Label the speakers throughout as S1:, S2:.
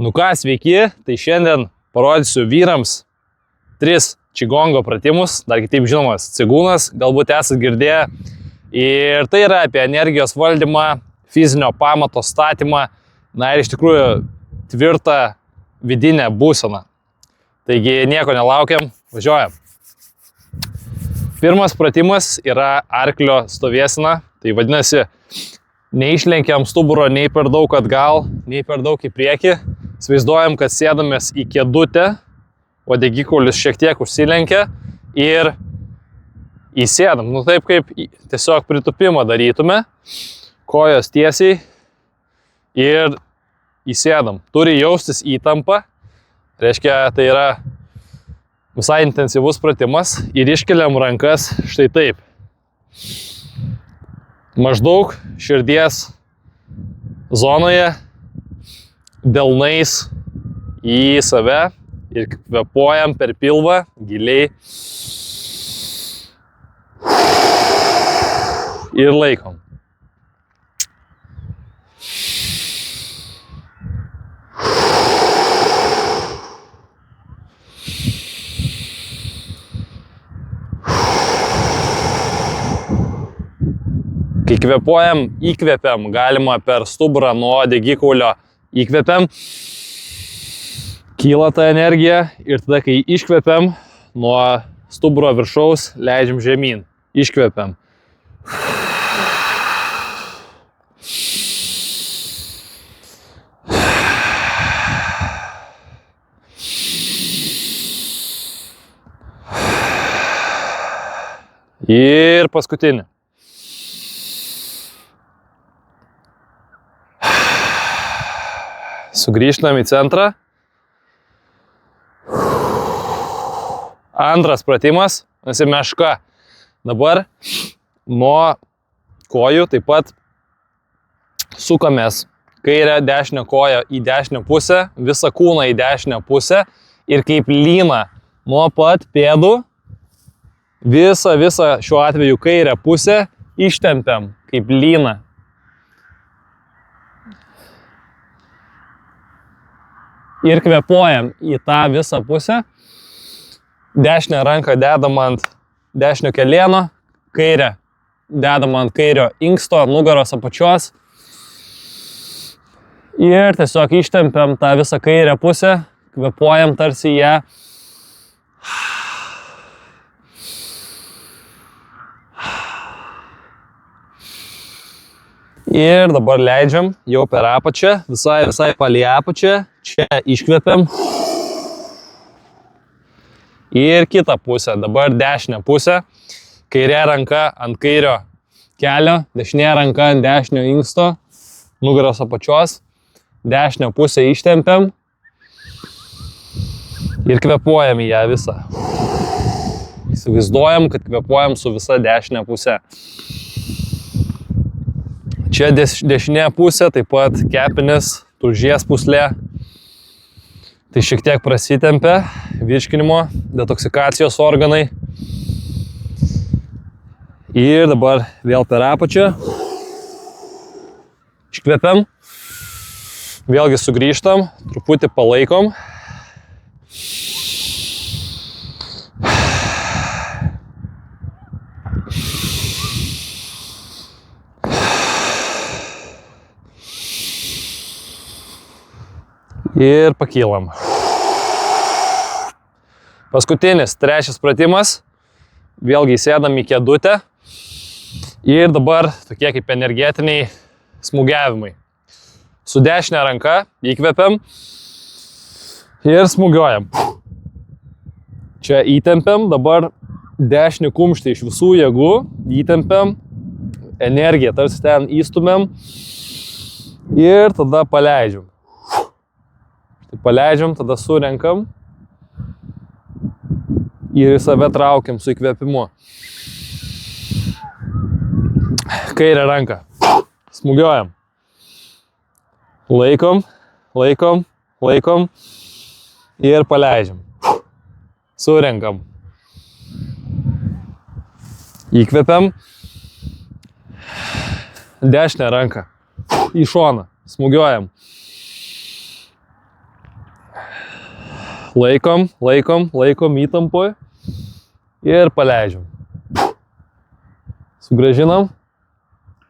S1: Nu ką, sveiki, tai šiandien parodysiu vyrams 3 čigongo pratimus, dar kitaip žinomas cigūnas, galbūt esate girdėję. Ir tai yra apie energijos valdymą, fizinio pamato statymą, na ir iš tikrųjų tvirtą vidinę būseną. Taigi nieko nelaukiam, važiuojam. Pirmas pratimas yra arklio stovėsena, tai vadinasi, neišlenkiam stuburo nei per daug atgal, nei per daug į priekį. Įsivaizduojam, kad sėdamės į kėdutę, uodegikaulis šiek tiek užsilenkia ir įsėdam. Nu taip kaip tiesiog pritupimą darytume, kojos tiesiai ir įsėdam. Turi jaustis įtampa, reiškia tai yra visai intensyvus pratimas ir iškeliam rankas štai taip. Maždaug širdies zonoje, delnais į save ir kvėpuojam per pilvą giliai ir laikom. Kai kvėpuojam, įkvėpiam, galima per stuburą nuo uodegikaulio įkvėpiam, kyla ta energija ir tada, kai iškvėpiam, nuo stuburo viršaus leidžiam žemyn, iškvėpiam. Ir paskutinį. Sugrįžtam į centrą. Antras pratimas, nes meška. Dabar nuo kojų taip pat sukamės kairę dešinę koją į dešinę pusę, visą kūną į dešinę pusę ir kaip lyną nuo pat pėdų visą šiuo atveju kairę pusę ištempiam kaip lyną. Ir kvėpuojam į tą visą pusę. Dešinę ranką dedam ant dešinio kelieno, kairę dedam ant kairio inksto, nugaros apačios. Ir tiesiog ištempiam tą visą kairę pusę, kvėpuojam tarsi ją. Ir dabar leidžiam jau per apačią, visai palei apačią. Čia iškvėpiam. Ir kitą pusę, dabar dešinę pusę. Kairė ranka ant kairio kelio, dešinė ranka ant dešinio inksto, nugaros apačios. Dešinę pusę ištempiam. Ir kvėpuojam į ją visą. Įsivaizduojam, kad kvėpuojam su visa dešinė pusė. Čia dešinė pusė, taip pat kepenys, tulžies pūslė. Tai šiek tiek prasitempia virškinimo, detoksikacijos organai. Ir dabar vėl per apačią. Iškvepiam. Vėlgi sugrįžtam, truputį palaikom. Ir pakylam. Paskutinis, trečias pratimas. Vėlgi sėdam į kėdutę. Ir dabar tokie kaip energetiniai smūgiavimai. Su dešinė ranka įkvepiam ir smūgiuojam. Čia įtempiam, dabar dešinį kumštį iš visų jėgų įtempiam. Energiją tarsi ten įstumiam. Ir tada paleidžiam. Tai paleidžiam, tada surenkam ir į save traukiam su įkvėpimu. Kairę ranką. Smūgiuojam. Laikom, laikom, laikom ir paleidžiam. Surenkam. Įkvėpiam. Dešinę ranką. Į šoną. Smūgiuojam. Laikom įtampoj. Ir paleidžiam. Sugrąžinam.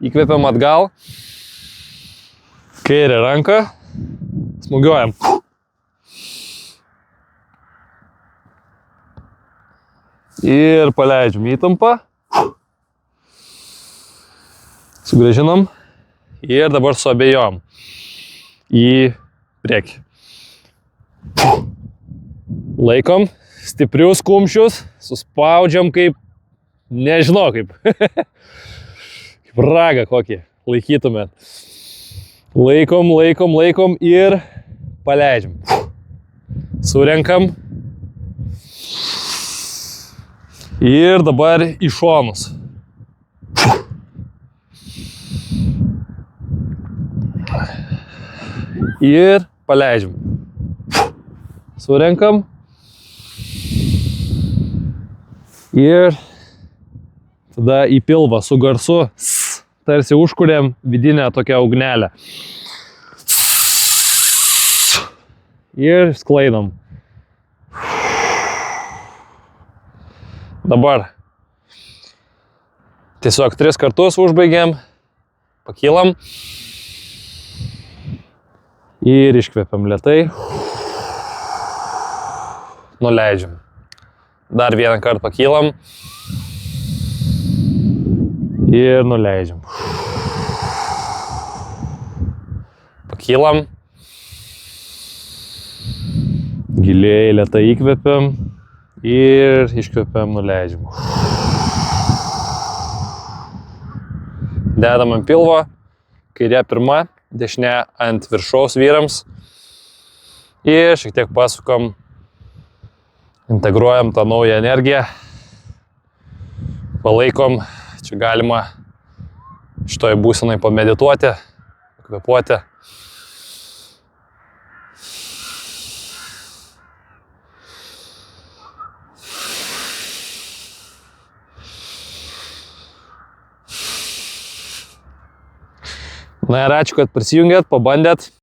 S1: Įkvepiam atgal. Kairę ranką. Smūgiuojam. Ir paleidžiam įtampą. Sugrąžinam. Ir dabar suabejom. Į priekį. Laikom. Stiprius kumščius. Suspaudžiam kaip, nežinau kaip. Kaip ragą kokį laikytumėt. Laikom ir paleidžiam. Surenkam. Ir dabar į šonus. Ir paleidžiam. Surenkam. Ir tada į pilvą su garsu tarsi užkuriam vidinę tokią ugnelę. Ir sklaidom. Dabar tiesiog 3 kartus užbaigiam, pakylam ir iškvepiam lėtai. Nuleidžiam. Dar vieną kartą pakylam ir nuleidžiam. Pakylam. Giliai lėtai įkvepiam ir iškvepiam, nuleidžiam. Dedam ant pilvo, kairė pirma, dešinė ant viršaus vyrams ir šiek tiek pasukam, integruojam tą naują energiją, palaikom, čia galima šitoj būsenai pamedituoti, kvėpuoti. Na ir ačiū, kad prisijungėt, pabandėt.